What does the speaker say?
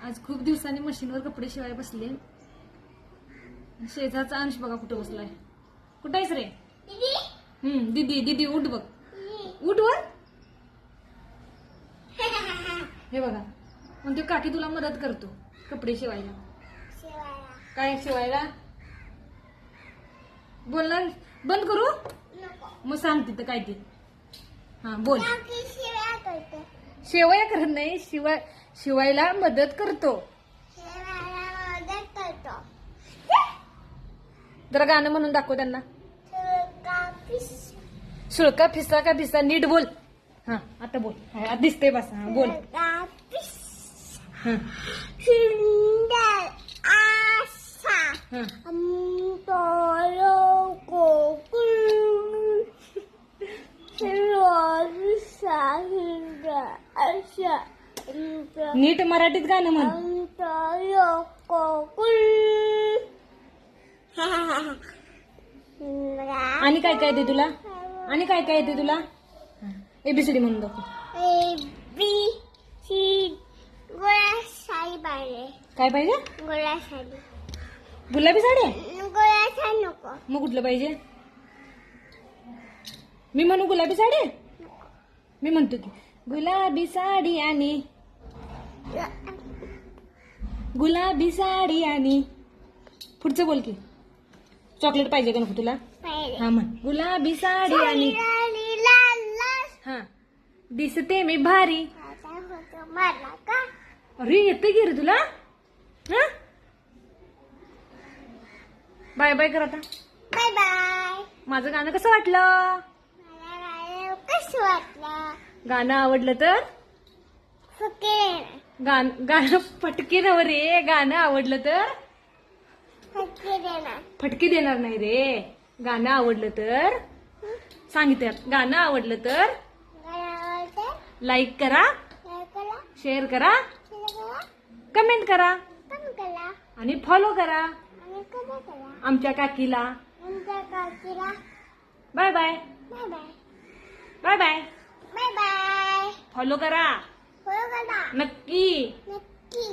आज खूप दिवसांनी मशीनवर कपडे शिवायला बसले. शेजारचा अंश बघा कुठं बसलाय. कुठं आहेस रे? दीदी दीदी उठ बघ. उठ वर. हे बघा म्हणते काकी तुला मदत करतो कपडे शिवायला. काय शिवायला? बोलणार बंद करू? मग सांग तिथं काय ते. हा बोल. शेवया करत नाही, शिवायला मदत करतो. जरा गाणं म्हणून दाखव त्यांना. शुळका फिसा का भिसा नीट बोल. हा आता बोल. आता दिसते बस. हा बोल. सुंदर आशा नीट मराठीत गाणं म्हण. आणि काय काय येते तुला? आणि काय काय येते तुला? एबीसीडी म्हणून दाखव. गोळ्या साडी पाहिजे. काय पाहिजे? गोळ्या साडी. गुलाबी साडी? गोळ्या साडी नको. मग कुठलं पाहिजे? मी म्हणू गुलाबी साडी? मी म्हणतो की गुलाबी साडी आणि गुलाबी साडी आणि पुढचं बोल की. चॉकलेट पाहिजे का नको तुला? हा म्हण. गुलाबी साडी आणि हा दिसते मी भारी. मला का? अरे येते की रे तुला. हा बाय बाय कर आता. Bye bye. माझं गाणं कसं वाटलं? मला कसं वाटलं? गाणं आवडलं तर गाणं फटके नव रे. गाणं आवडलं तर फटके देणार नाही रे. गाणं आवडलं तर सांगितलं. गाणं आवडलं तर लाईक करा, शेअर करा, कमेंट करा आणि फॉलो करा आमच्या काकीला. Bye bye. Bye bye. Bye bye. Follow करा फॉलो करा नक्की. नक्की.